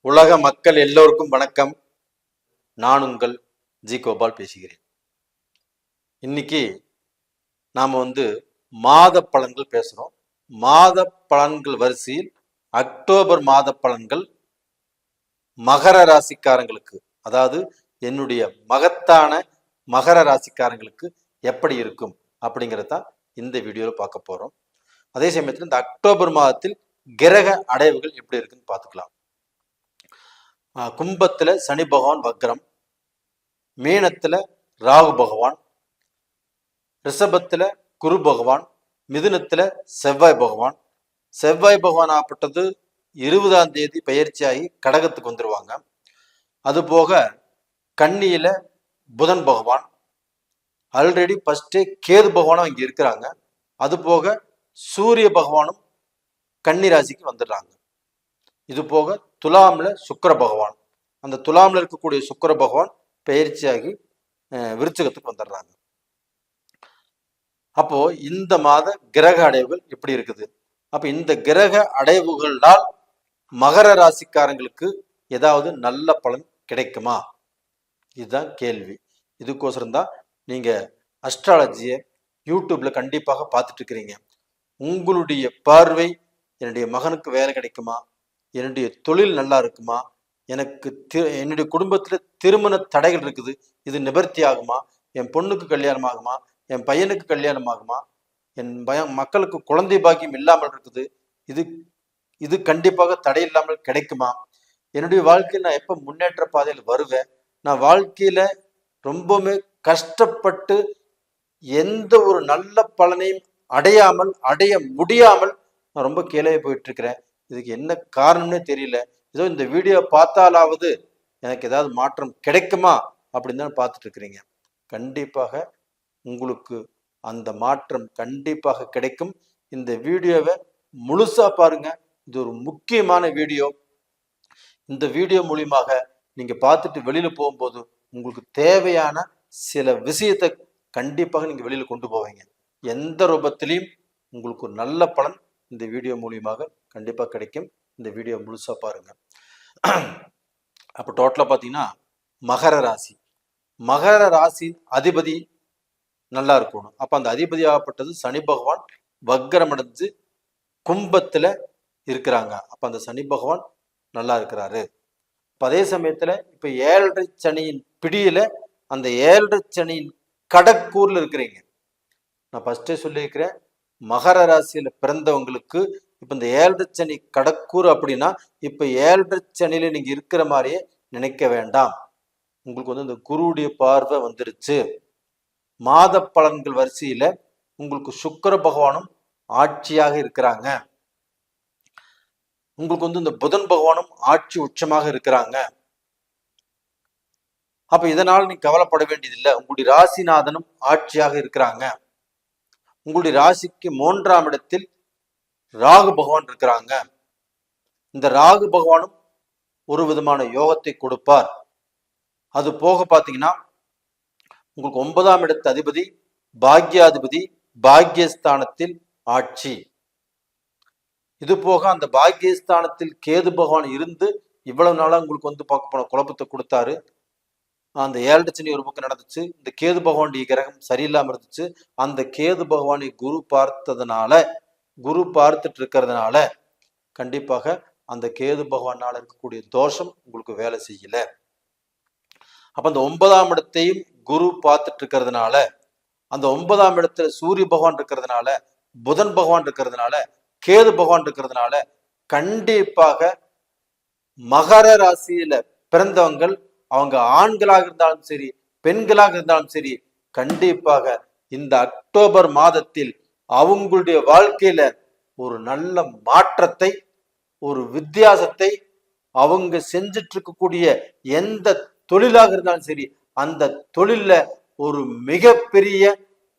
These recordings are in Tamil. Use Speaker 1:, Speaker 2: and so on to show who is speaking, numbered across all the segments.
Speaker 1: உலக மக்கள் எல்லோருக்கும் வணக்கம். நான் உங்கள் ஜி கோபால் பேசுகிறேன். இன்னைக்கு நாம மாத பலன்கள் பேசுறோம். மாத பலன்கள் வரிசையில் அக்டோபர் மாத பலன்கள் மகர ராசிக்காரங்களுக்கு, அதாவது என்னுடைய மகத்தான மகர ராசிக்காரங்களுக்கு எப்படி இருக்கும் அப்படிங்கிறத இந்த வீடியோவில் பார்க்க போறோம். அதே சமயத்தில் இந்த அக்டோபர் மாதத்தில் கிரக அடைவுகள் எப்படி இருக்குன்னு பார்த்துக்கலாம். கும்பத்துல சனி பகவான் வக்ரம், மீனத்துல ராகு பகவான், ரிஷபத்துல குரு பகவான், மிதுனத்துல செவ்வாய் பகவான். செவ்வாய் பகவான் ஆப்பட்டது 20ஆம் தேதி பயிற்சியாகி கடகத்துக்கு வந்துருவாங்க. அது போக கன்னியில புதன் பகவான், ஆல்ரெடி ஃபர்ஸ்டே கேது பகவானும் இங்க இருக்கிறாங்க. அது போக சூரிய பகவானும் கன்னி ராசிக்கு வந்துடுறாங்க. இது போக துலாம்ல சுக்கிர பகவான், அந்த துலாம்ல இருக்கக்கூடிய சுக்கிர பகவான் பயிற்சியாகி விருச்சிகத்துக்கு வந்துடுறாங்க. அப்போ இந்த மாத கிரக அடைவுகள் எப்படி இருக்குது? அப்ப இந்த கிரக அடைவுகளால் மகர ராசிக்காரங்களுக்கு ஏதாவது நல்ல பலன் கிடைக்குமா? இதுதான் கேள்வி. இதுக்கோசரம் தான் நீங்க அஸ்ட்ராலஜியை யூடியூப்ல கண்டிப்பாக பார்த்துட்டு இருக்கிறீங்க. உங்களுடைய பார்வை என்னுடைய மகனுக்கு வேலை கிடைக்குமா, என்னுடைய தொழில் நல்லா இருக்குமா, எனக்கு என்னுடைய குடும்பத்துல திருமண தடைகள் இருக்குது, இது நிவர்த்தி ஆகுமா, என் பொண்ணுக்கு கல்யாணம் ஆகுமா, என் பையனுக்கு கல்யாணம் ஆகுமா, என் மக்களுக்கு குழந்தை பாக்கியம் இல்லாமல் இருக்குது, இது இது கண்டிப்பாக தடை இல்லாமல் கிடைக்குமா, என்னுடைய வாழ்க்கையில் நான் எப்ப முன்னேற்ற பாதையில் வருவேன், நான் வாழ்க்கையில ரொம்பவுமே கஷ்டப்பட்டு எந்த ஒரு நல்ல பலனையும் அடைய முடியாமல் நான் ரொம்ப கீழே போயிட்டு இருக்கிறேன், இதுக்கு என்ன காரணம்னே தெரியல, ஏதோ இந்த வீடியோ பார்த்தாலாவது எனக்கு ஏதாவது மாற்றம் கிடைக்குமா அப்படின்னு தான் பார்த்துட்டு இருக்கிறீங்க. கண்டிப்பாக உங்களுக்கு அந்த மாற்றம் கண்டிப்பாக கிடைக்கும். இந்த வீடியோவை முழுசா பாருங்க. இது ஒரு முக்கியமான வீடியோ. இந்த வீடியோ மூலியமாக நீங்க பார்த்துட்டு வெளியில போகும்போது உங்களுக்கு தேவையான சில விஷயத்தை கண்டிப்பாக நீங்க வெளியில கொண்டு போவீங்க. எந்த ரூபத்திலையும் உங்களுக்கு ஒரு நல்ல பலன் இந்த வீடியோ மூலியமாக கண்டிப்பா கிடைக்கும். இந்த வீடியோ முழுசா பாருங்க. அப்ப டோட்டலா பாத்தீங்கன்னா மகர ராசி, மகர ராசி அதிபதி நல்லா இருக்கணும். அப்ப அந்த அதிபதி ஆகப்பட்டது சனி பகவான் வக்ரம் அடைஞ்சு கும்பத்துல இருக்கிறாங்க. அப்ப அந்த சனி பகவான் நல்லா இருக்கிறாரு. அதே சமயத்துல இப்ப 7.5 சனியின் பிடியில அந்த 7.5 சனியின் கடக்கூர்ல இருக்கிறீங்க. நான் ஃபர்ஸ்டே சொல்லியிருக்கிறேன், மகர ராசியில பிறந்தவங்களுக்கு இப்ப இந்த 7.5 சனி கடக்கூர் அப்படின்னா இப்ப 7.5 சனியில நீங்க இருக்கிற மாதிரியே நினைக்க வேண்டாம். உங்களுக்கு இந்த குருவுடைய பார்வை வந்துருச்சு. மாத பலன்கள் வரிசையில உங்களுக்கு சுக்கிர பகவானும் ஆட்சியாக இருக்கிறாங்க. உங்களுக்கு இந்த புதன் பகவானும் ஆட்சி உச்சமாக இருக்கிறாங்க. அப்ப இதனால் நீ கவலைப்பட வேண்டியதில்லை. உங்களுடைய ராசிநாதனும் ஆட்சியாக இருக்கிறாங்க. உங்களுடைய ராசிக்கு 3ஆம் இடத்தில் ராகு பகவான் இருக்கிறாங்க. இந்த ராகு பகவானும் ஒரு விதமான யோகத்தை கொடுப்பார். அது போக பாத்தீங்கன்னா உங்களுக்கு 9ஆம் இடத்து அதிபதி பாக்யாதிபதி பாக்யஸ்தானத்தில் ஆட்சி. இது போக அந்த பாக்யஸ்தானத்தில் கேது பகவான் இருந்து இவ்வளவு நாளா உங்களுக்கு பார்க்க போன குழப்பத்தை கொடுத்தாரு. அந்த 7.5 சனி ஒரு பக்கம் நடந்துச்சு. இந்த கேது பகவானுடைய கிரகம் சரியில்லாம இருந்துச்சு. அந்த கேது பகவானை குரு பார்த்துட்டு இருக்கிறதுனால கண்டிப்பாக அந்த கேது பகவானால இருக்கக்கூடிய தோஷம் உங்களுக்கு வேலை செய்யல. அப்ப அந்த 9ஆம் இடத்தையும் குரு பார்த்துட்டு இருக்கிறதுனால, அந்த 9ஆம் இடத்துல சூரிய பகவான் இருக்கிறதுனால, புதன் பகவான் இருக்கிறதுனால, கேது பகவான் இருக்கிறதுனால கண்டிப்பாக மகர ராசியில பிறந்தவங்கள், அவங்க ஆண்களாக இருந்தாலும் சரி பெண்களாக இருந்தாலும் சரி, கண்டிப்பாக இந்த அக்டோபர் மாதத்தில் அவங்களுடைய வாழ்க்கையில ஒரு நல்ல மாற்றத்தை, ஒரு வித்தியாசத்தை, அவங்க செஞ்சிட்டு இருக்கக்கூடிய எந்த தொழிலாக இருந்தாலும் சரி அந்த தொழில்ல ஒரு மிகப்பெரிய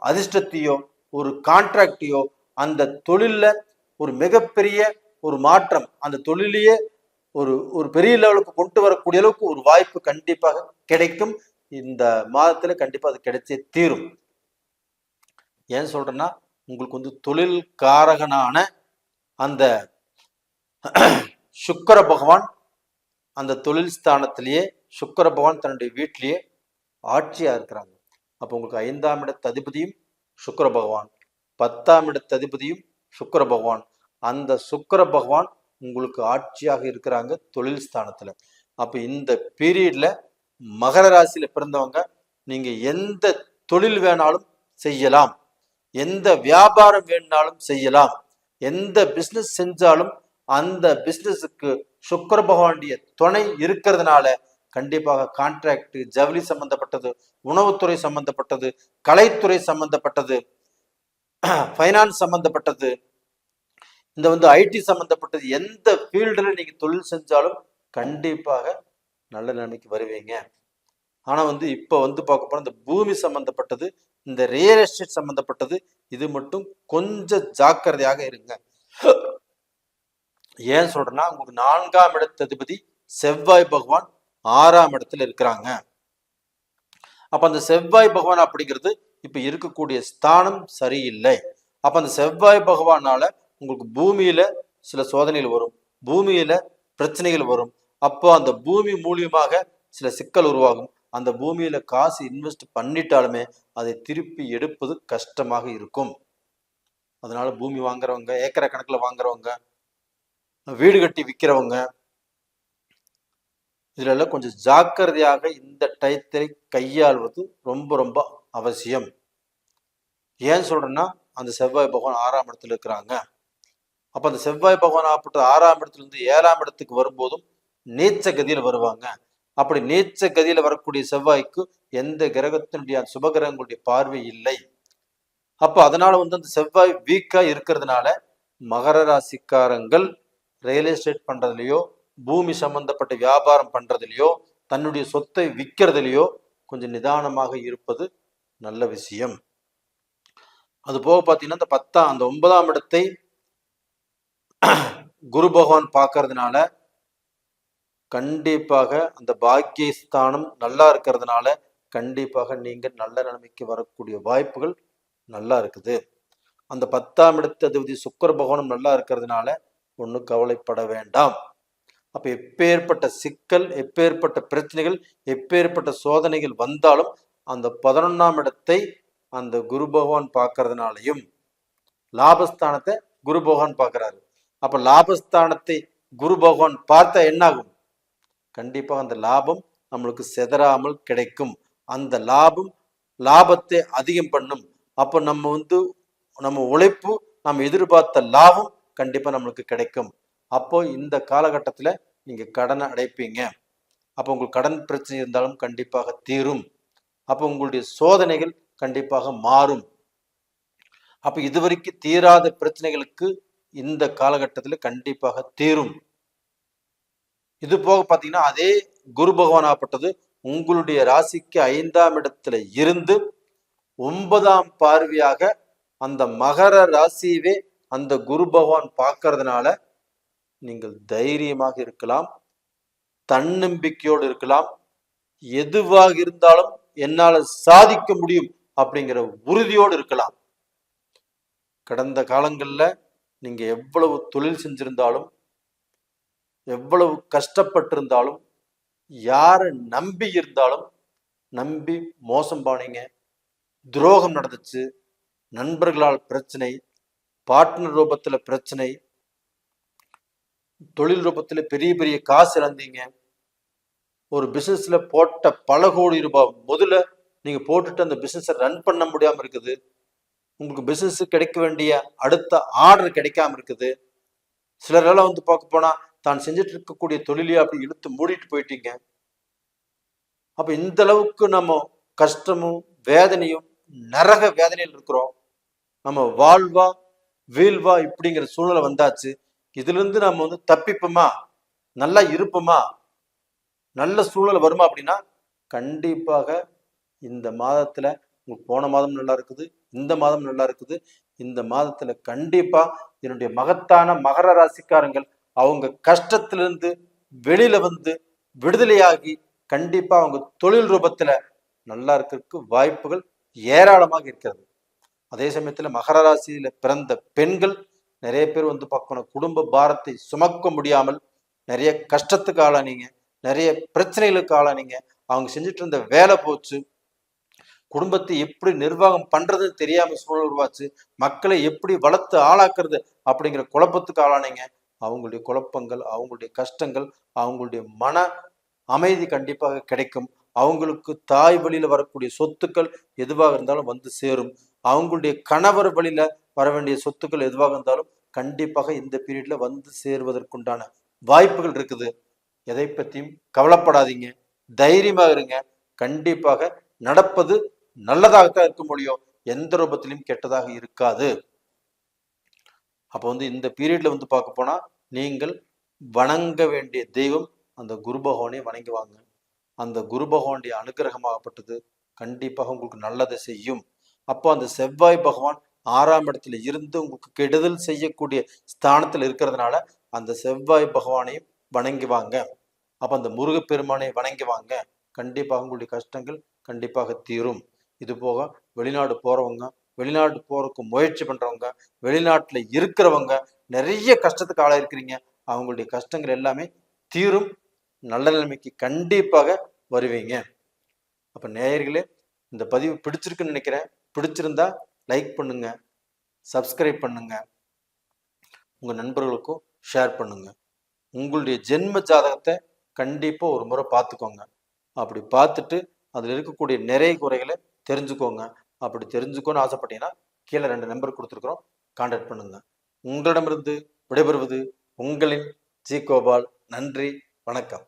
Speaker 1: அதிர்ஷ்டத்தையோ ஒரு கான்ட்ராக்டையோ, அந்த தொழில்ல ஒரு மிகப்பெரிய ஒரு மாற்றம், அந்த தொழிலையே ஒரு பெரிய லெவலுக்கு கொண்டு வரக்கூடிய அளவுக்கு ஒரு வாய்ப்பு கண்டிப்பாக கிடைக்கும். இந்த மாதத்துல கண்டிப்பா அது கிடைச்சே தீரும். ஏன் சொல்றேன்னா, உங்களுக்கு தொழில் காரகனான அந்த சுக்கிர பகவான் அந்த தொழில் ஸ்தானத்திலேயே சுக்கிர பகவான் தன்னுடைய வீட்டிலேயே ஆட்சியா இருக்கிறாங்க. அப்போ உங்களுக்கு 5ஆம் இடத்து அதிபதியும் சுக்கிர பகவான், 10ஆம் இடத்து அதிபதியும் சுக்கிர பகவான். அந்த சுக்கிர பகவான் உங்களுக்கு ஆட்சியாக இருக்கிறாங்க தொழில் ஸ்தானத்துல. அப்ப இந்த பீரியட்ல மகர ராசியில பிறந்தவங்க நீங்க எந்த தொழில் வேணாலும் செய்யலாம், எந்த வியாபாரம் வேணாலும் செய்யலாம், எந்த பிசினஸ் செஞ்சாலும் அந்த பிசினஸுக்கு சுக்கிர பகவானுடைய துணை இருக்கிறதுனால கண்டிப்பாக கான்ட்ராக்ட், ஜவுளி சம்பந்தப்பட்டது, உணவுத்துறை சம்பந்தப்பட்டது, கலைத்துறை சம்பந்தப்பட்டது, ஃபைனான்ஸ் சம்பந்தப்பட்டது, இந்த ஐடி சம்பந்தப்பட்டது, எந்த ஃபீல்டுல நீங்க தொழில் செஞ்சாலும் கண்டிப்பாக நல்ல நிலைமைக்கு வருவீங்க. ஆனா இப்ப பார்க்க போனா இந்த பூமி சம்பந்தப்பட்டது, இந்த ரியல் எஸ்டேட் சம்பந்தப்பட்டது, இது மட்டும் கொஞ்சம் ஜாக்கிரதையாக இருங்க. ஏன் சொல்றேன்னா உங்களுக்கு 4ஆம் இடத்து அதிபதி செவ்வாய் பகவான் 6ஆம் இடத்துல இருக்கிறாங்க. அப்ப அந்த செவ்வாய் பகவான் அப்படிங்கிறது இப்ப இருக்கக்கூடிய ஸ்தானம் சரியில்லை. அப்ப அந்த செவ்வாய் பகவானால உங்களுக்கு பூமியில சில சோதனைகள் வரும், பூமியில பிரச்சனைகள் வரும். அப்போ அந்த பூமி மூலியமாக சில சிக்கல் உருவாகும். அந்த பூமியில காசு இன்வெஸ்ட் பண்ணிட்டாலுமே அதை திருப்பி எடுப்பது கஷ்டமாக இருக்கும். அதனால பூமி வாங்குறவங்க, ஏக்கரை கணக்குல வாங்குறவங்க, வீடு கட்டி விற்கிறவங்க, இதுல எல்லாம் கொஞ்சம் ஜாக்கிரதையாக இந்த டயத்தை கையாள்வது ரொம்ப ரொம்ப அவசியம். ஏன் சொல்றேன்னா அந்த செவ்வாய் பகவான் 6ஆம் இடத்துல இருக்கிறாங்க. அப்ப அந்த செவ்வாய் பகவான் ஆப்பட்ட 6ஆம் இடத்துல இருந்து 7ஆம் இடத்துக்கு வரும்போதும் நீச்ச கதியில வருவாங்க. அப்படி நீச்ச கதியில வரக்கூடிய செவ்வாய்க்கு எந்த கிரகத்தினுடைய சுபகிரகங்களுடைய பார்வை இல்லை. அப்ப அதனால அந்த செவ்வாய் வீக்கா இருக்கிறதுனால மகர ராசிக்காரங்கள் ரியல் எஸ்டேட் பண்றதுலயோ, பூமி சம்பந்தப்பட்ட வியாபாரம் பண்றதுலயோ, தன்னுடைய சொத்தை விற்கிறதுலயோ கொஞ்சம் நிதானமாக இருப்பது நல்ல விஷயம். அது போக பார்த்தீங்கன்னா அந்த 9ஆம் இடத்தை குரு பகவான் பார்க்கறதுனால கண்டிப்பாக அந்த பாக்கியஸ்தானம் நல்லா இருக்கிறதுனால கண்டிப்பாக நீங்க நல்ல நிலைமைக்கு வரக்கூடிய வாய்ப்புகள் நல்லா இருக்குது. அந்த 10ஆம் இடத்து அதிபதி சுக்கிர பகவானும் நல்லா இருக்கிறதுனால ஒன்றும் கவலைப்பட வேண்டாம். அப்ப எப்பேற்பட்ட சிக்கல், எப்பேற்பட்ட பிரச்சனைகள், எப்பேற்பட்ட சோதனைகள் வந்தாலும் அந்த 11ஆம் இடத்தை அந்த குரு பகவான் பார்க்கறதுனாலையும், லாபஸ்தானத்தை குரு பகவான் பார்க்கிறாரு. அப்ப லாபஸ்தானத்தை குரு பகவான் பார்த்தா என்ன ஆகும்? கண்டிப்பா அந்த லாபம் நம்மளுக்கு செதறாமல் கிடைக்கும். அந்த லாபத்தை அதிகம் பண்ணும். அப்ப நம்ம உழைப்பு, நம்ம எதிர்பார்த்த லாபம் கண்டிப்பா நம்மளுக்கு கிடைக்கும். அப்போ இந்த காலகட்டத்துல நீங்க கடனை அடைப்பீங்க. அப்போ உங்களுக்கு கடன் பிரச்சனை இருந்தாலும் கண்டிப்பாக தீரும். அப்போ உங்களுடைய சோதனைகள் கண்டிப்பாக மாறும். அப்ப இதுவரைக்கும் தீராத பிரச்சனைகளுக்கு இந்த காலகட்டத்தில் கண்டிப்பாக தீரும். இது போக பார்த்தீங்கன்னா அதே குரு பகவான் ஆப்பட்டது உங்களுடைய ராசிக்கு 5ஆம் இடத்துல இருந்து 9ஆம் பார்வையாக அந்த மகர ராசியவே அந்த குரு பகவான் பார்க்கறதுனால நீங்கள் தைரியமாக இருக்கலாம், தன்னம்பிக்கையோடு இருக்கலாம். எதுவாக இருந்தாலும் என்னால சாதிக்க முடியும் அப்படிங்கிற உறுதியோடு இருக்கலாம். கடந்த காலங்கள்ல நீங்க எவ்வளவு தொழில் செஞ்சிருந்தாலும், எவ்வளவு கஷ்டப்பட்டிருந்தாலும், யாரை நம்பி இருந்தாலும் நம்பி மோசம் போனீங்க, துரோகம் நடந்துச்சு, நண்பர்களால் பிரச்சனை, பார்ட்னர் ரூபத்துல பிரச்சனை, தொழில் ரூபத்துல பெரிய பெரிய காசு இழந்தீங்க, ஒரு பிசினஸ்ல போட்ட பல கோடி ரூபாய் முதல்ல நீங்க போட்டுட்டு அந்த பிசினஸை ரன் பண்ண முடியாம இருக்குது. உங்களுக்கு பிசினஸ் கிடைக்க வேண்டிய அடுத்த ஆர்டர் கிடைக்காம இருக்குது. சிலரெல்லாம் பார்க்க போனா தான் செஞ்சுட்டு இருக்கக்கூடிய தொழிலையே அப்படி இழுத்து மூடிட்டு போயிட்டீங்க. அப்ப இந்த அளவுக்கு நம்ம கஷ்டமும் வேதனையும் நரக வேதனையில் இருக்கிறோம். நம்ம வாழ்வா வீழ்வா இப்படிங்கிற சூழ்நிலை வந்தாச்சு. இதுல இருந்து நம்ம தப்பிப்போமா, நல்லா இருப்போமா, நல்ல சூழ்நிலை வருமா அப்படின்னா கண்டிப்பாக இந்த மாதத்துல உங்களுக்கு போன மாதம் நல்லா இருக்குது, இந்த மாதம் நல்லா இருக்குது. இந்த மாதத்துல கண்டிப்பா என்னுடைய மகத்தான மகர ராசிக்காரங்கள் அவங்க கஷ்டத்திலிருந்து வெளியில விடுதலையாகி கண்டிப்பா அவங்க தொழில் ரூபத்துல நல்லா இருக்கிறதுக்கு வாய்ப்புகள் ஏராளமாக இருக்கிறது. அதே சமயத்துல மகர ராசியில பிறந்த பெண்கள் நிறைய பேர் பார்க்கணும், குடும்ப பாரத்தை சுமக்க முடியாமல் நிறைய கஷ்டத்துக்கு ஆளானீங்க. நிறைய பிரச்சனைகளுக்கு ஆளானீங்க. அவங்க செஞ்சுட்டு இருந்த வேலை போச்சு. குடும்பத்தை எப்படி நிர்வாகம் பண்றதுன்னு தெரியாம சூழல் உருவாச்சு. மக்களை எப்படி வளர்த்து ஆளாக்குறது அப்படிங்கிற குழப்பத்துக்கு ஆளானீங்க. அவங்களுடைய குழப்பங்கள், அவங்களுடைய கஷ்டங்கள், அவங்களுடைய மன அமைதி கண்டிப்பாக கிடைக்கும். அவங்களுக்கு தாய் வழியில வரக்கூடிய சொத்துக்கள் எதுவாக இருந்தாலும் வந்து சேரும். அவங்களுடைய கணவர் வழியில வர வேண்டிய சொத்துக்கள் எதுவாக இருந்தாலும் கண்டிப்பாக இந்த பீரியட்ல வந்து சேருவதற்குண்டான வாய்ப்புகள் இருக்குது. எதை பற்றியும் கவலைப்படாதீங்க, தைரியமாக இருங்க. கண்டிப்பாக நடப்பது நல்லதாகத்தான் இருக்க முடியும், எந்த ரூபத்திலும் கெட்டதாக இருக்காது. அப்போ வந்து இந்த பீரியட்ல வந்து பார்க்க போனா நீங்கள் வணங்க வேண்டிய தெய்வம் அந்த குரு பகவானை வணங்குவாங்க. அந்த குரு பகவானுடைய அனுகிரகமாகப்பட்டது கண்டிப்பாக உங்களுக்கு நல்லதை செய்யும். அப்போ அந்த செவ்வாய் பகவான் 6ஆம் இடத்துல இருந்து உங்களுக்கு கெடுதல் செய்யக்கூடிய ஸ்தானத்தில் இருக்கிறதுனால அந்த செவ்வாய் பகவானையும் வணங்குவாங்க. அப்ப அந்த முருகப்பெருமானை வணங்குவாங்க. கண்டிப்பாக உங்களுடைய கஷ்டங்கள் கண்டிப்பாக தீரும். இது போக வெளிநாடு போறவங்க, வெளிநாடு போறதுக்கு முயற்சி பண்றவங்க, வெளிநாட்டுல இருக்கிறவங்க நிறைய கஷ்டத்துக்கு ஆளா இருக்கிறீங்க. அவங்களுடைய கஷ்டங்கள் எல்லாமே தீரும். நல்ல நிலைமைக்கு கண்டிப்பாக வருவீங்க. அப்ப நேயர்களே, இந்த பதிவு பிடிச்சிருக்குன்னு நினைக்கிறேன். பிடிச்சிருந்தா லைக் பண்ணுங்க, சப்ஸ்கிரைப் பண்ணுங்க, உங்க நண்பர்களுக்கும் ஷேர் பண்ணுங்க. உங்களுடைய ஜென்ம ஜாதகத்தை கண்டிப்பா ஒரு முறை பார்த்துக்கோங்க. அப்படி பார்த்துட்டு அதில் இருக்கக்கூடிய நிறை குறைகளை தெரிஞ்சுக்கோங்க. அப்படி தெரிஞ்சுக்கோன்னு ஆசைப்பட்டீங்கன்னா கீழே 2 நம்பர் கொடுத்துருக்குறோம், கான்டாக்ட் பண்ணுங்க. உங்களிடமிருந்து விடைபெறுவது உங்களின் ஜி கோபால். நன்றி, வணக்கம்.